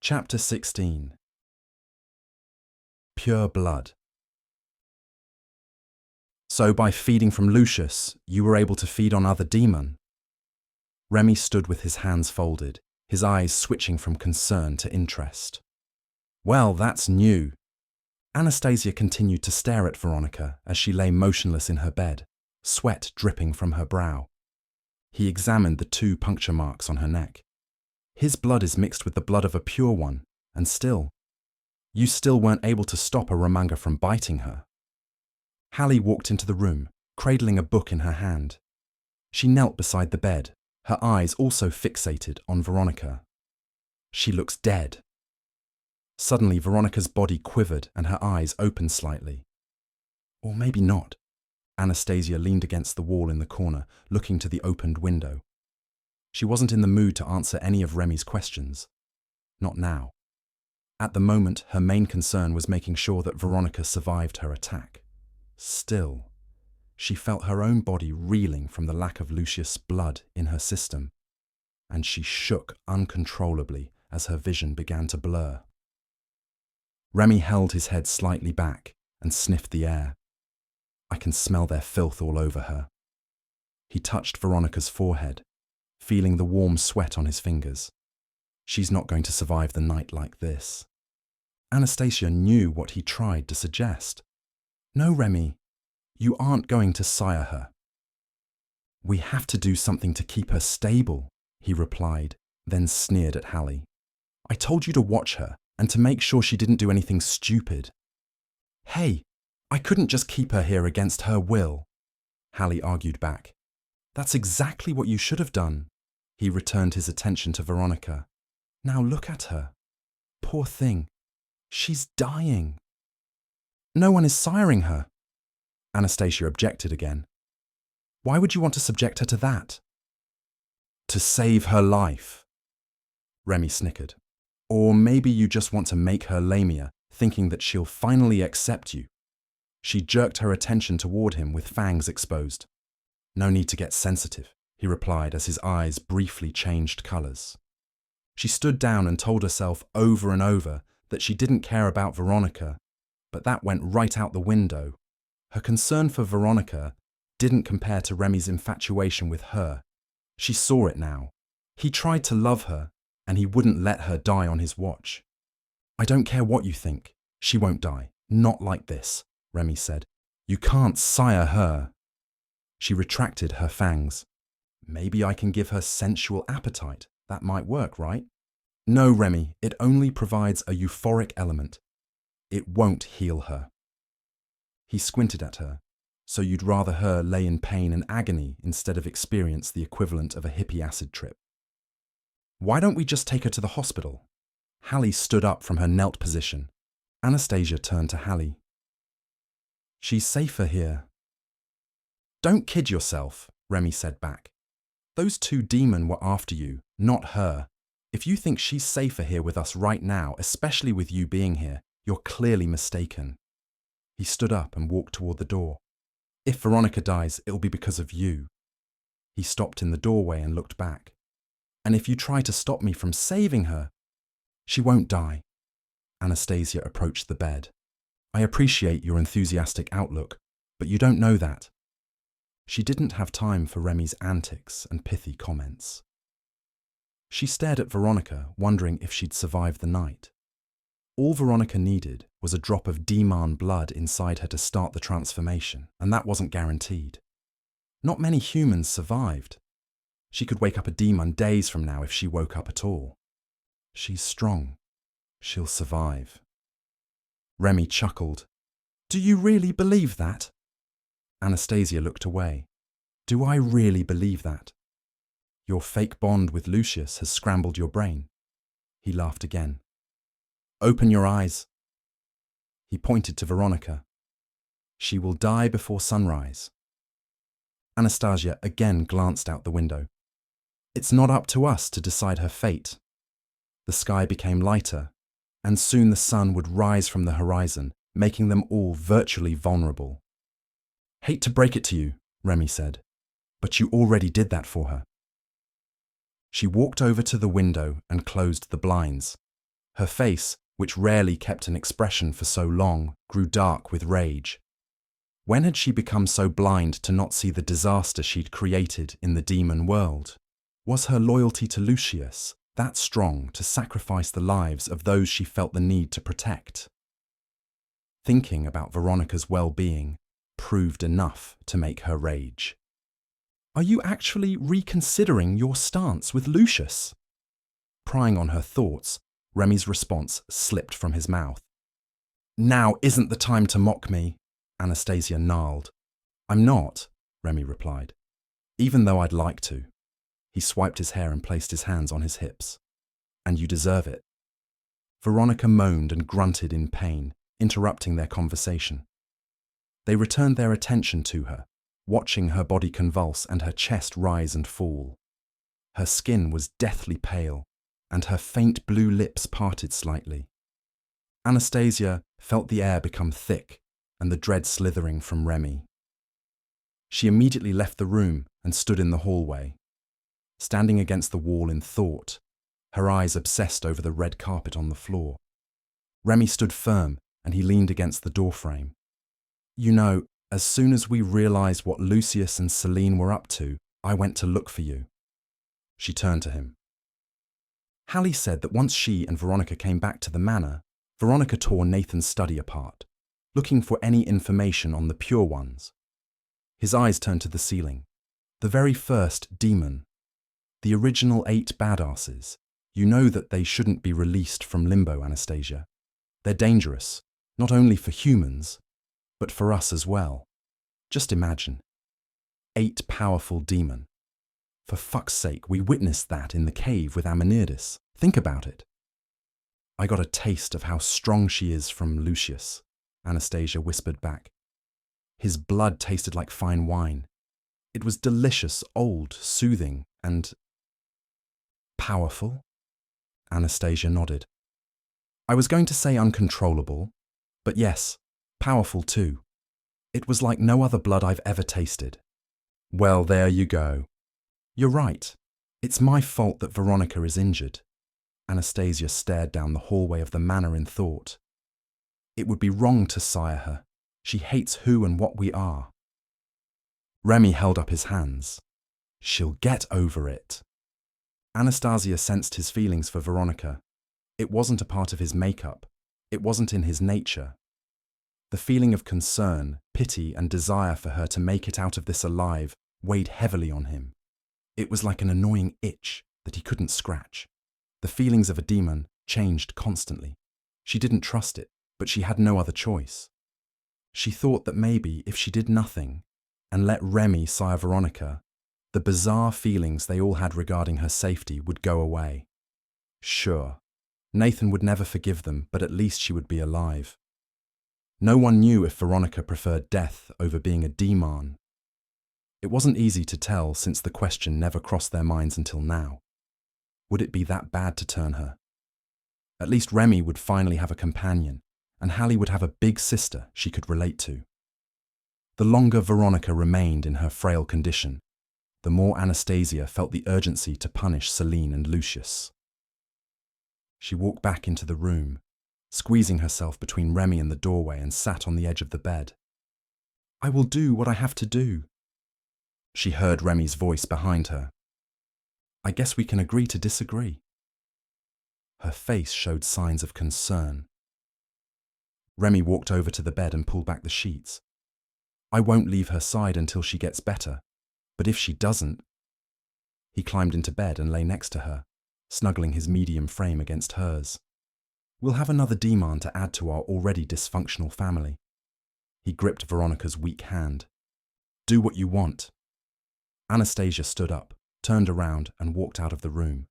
Chapter 16. Pure Blood. So by feeding from Lucius, you were able to feed on other Deamhan? Remy stood with his hands folded, his eyes switching from concern to interest. Well, that's new. Anastasia continued to stare at Veronica as she lay motionless in her bed, sweat dripping from her brow. He examined the 2 puncture marks on her neck. His blood is mixed with the blood of a pure one, and still, you still weren't able to stop a Ramanga from biting her. Hallie walked into the room, cradling a book in her hand. She knelt beside the bed, her eyes also fixated on Veronica. She looks dead. Suddenly, Veronica's body quivered and her eyes opened slightly. Or maybe not. Anastasia leaned against the wall in the corner, looking to the opened window. She wasn't in the mood to answer any of Remy's questions. Not now. At the moment, her main concern was making sure that Veronica survived her attack. Still, she felt her own body reeling from the lack of Lucius' blood in her system, and she shook uncontrollably as her vision began to blur. Remy held his head slightly back and sniffed the air. I can smell their filth all over her. He touched Veronica's forehead, feeling the warm sweat on his fingers. She's not going to survive the night like this. Anastasia knew what he tried to suggest. No, Remy, you aren't going to sire her. We have to do something to keep her stable, he replied, then sneered at Hallie. I told you to watch her and to make sure she didn't do anything stupid. Hey, I couldn't just keep her here against her will, Hallie argued back. That's exactly what you should have done. He returned his attention to Veronica. Now look at her. Poor thing. She's dying. No one is siring her. Anastasia objected again. Why would you want to subject her to that? To save her life. Remy snickered. Or maybe you just want to make her Lamia, thinking that she'll finally accept you. She jerked her attention toward him with fangs exposed. No need to get sensitive, he replied as his eyes briefly changed colors. She stood down and told herself over and over that she didn't care about Veronica, but that went right out the window. Her concern for Veronica didn't compare to Remy's infatuation with her. She saw it now. He tried to love her, and he wouldn't let her die on his watch. I don't care what you think. She won't die. Not like this, Remy said. You can't sire her. She retracted her fangs. Maybe I can give her sensual appetite. That might work, right? No, Remy, it only provides a euphoric element. It won't heal her. He squinted at her. So you'd rather her lay in pain and agony instead of experience the equivalent of a hippie acid trip? Why don't we just take her to the hospital? Hallie stood up from her knelt position. Anastasia turned to Hallie. She's safer here. Don't kid yourself, Remy said back. Those 2 Deamhan were after you, not her. If you think she's safer here with us right now, especially with you being here, you're clearly mistaken. He stood up and walked toward the door. If Veronica dies, it'll be because of you. He stopped in the doorway and looked back. And if you try to stop me from saving her, she won't die. Anastasia approached the bed. I appreciate your enthusiastic outlook, but you don't know that. She didn't have time for Remy's antics and pithy comments. She stared at Veronica, wondering if she'd survive the night. All Veronica needed was a drop of Deamhan blood inside her to start the transformation, and that wasn't guaranteed. Not many humans survived. She could wake up a Deamhan days from now if she woke up at all. She's strong. She'll survive. Remy chuckled. Do you really believe that? Anastasia looked away. Do I really believe that? Your fake bond with Lucius has scrambled your brain. He laughed again. Open your eyes. He pointed to Veronica. She will die before sunrise. Anastasia again glanced out the window. It's not up to us to decide her fate. The sky became lighter, and soon the sun would rise from the horizon, making them all virtually vulnerable. Hate to break it to you, Remy said, but you already did that for her. She walked over to the window and closed the blinds. Her face, which rarely kept an expression for so long, grew dark with rage. When had she become so blind to not see the disaster she'd created in the demon world? Was her loyalty to Lucius that strong to sacrifice the lives of those she felt the need to protect? Thinking about Veronica's well-being proved enough to make her rage. "Are you actually reconsidering your stance with Lucius?" Prying on her thoughts, Remy's response slipped from his mouth. "Now isn't the time to mock me," Anastasia gnarled. "I'm not," Remy replied, "even though I'd like to." He swiped his hair and placed his hands on his hips. "And you deserve it." Veronica moaned and grunted in pain, interrupting their conversation. They returned their attention to her, watching her body convulse and her chest rise and fall. Her skin was deathly pale, and her faint blue lips parted slightly. Anastasia felt the air become thick and the dread slithering from Remy. She immediately left the room and stood in the hallway. Standing against the wall in thought, her eyes obsessed over the red carpet on the floor. Remy stood firm and he leaned against the doorframe. "You know, as soon as we realized what Lucius and Celine were up to, I went to look for you." She turned to him. "Hallie said that once she and Veronica came back to the manor, Veronica tore Nathan's study apart, looking for any information on the Pure Ones." His eyes turned to the ceiling. "The very first demon. The original 8 badasses. You know that they shouldn't be released from limbo, Anastasia. They're dangerous, not only for humans, but for us as well. Just imagine. 8 powerful demon. For fuck's sake, we witnessed that in the cave with Amanirdis. Think about it." "I got a taste of how strong she is from Lucius," Anastasia whispered back. "His blood tasted like fine wine. It was delicious, old, soothing, and..." "Powerful?" Anastasia nodded. "I was going to say uncontrollable, but yes, powerful too. It was like no other blood I've ever tasted." "Well, there you go. You're right. It's my fault that Veronica is injured." Anastasia stared down the hallway of the manor in thought. "It would be wrong to sire her. She hates who and what we are." Remy held up his hands. "She'll get over it." Anastasia sensed his feelings for Veronica. It wasn't a part of his makeup. It wasn't in his nature. The feeling of concern, pity, and desire for her to make it out of this alive weighed heavily on him. It was like an annoying itch that he couldn't scratch. The feelings of a demon changed constantly. She didn't trust it, but she had no other choice. She thought that maybe if she did nothing and let Remy sire Veronica, the bizarre feelings they all had regarding her safety would go away. Sure, Nathan would never forgive them, but at least she would be alive. No one knew if Veronica preferred death over being a Deamhan. It wasn't easy to tell since the question never crossed their minds until now. Would it be that bad to turn her? At least Remy would finally have a companion, and Hallie would have a big sister she could relate to. The longer Veronica remained in her frail condition, the more Anastasia felt the urgency to punish Celine and Lucius. She walked back into the room, squeezing herself between Remy and the doorway, and sat on the edge of the bed. "I will do what I have to do." She heard Remy's voice behind her. "I guess we can agree to disagree." Her face showed signs of concern. Remy walked over to the bed and pulled back the sheets. "I won't leave her side until she gets better, but if she doesn't..." He climbed into bed and lay next to her, snuggling his medium frame against hers. "We'll have another Deamhan to add to our already dysfunctional family." He gripped Veronica's weak hand. "Do what you want." Anastasia stood up, turned around, and walked out of the room.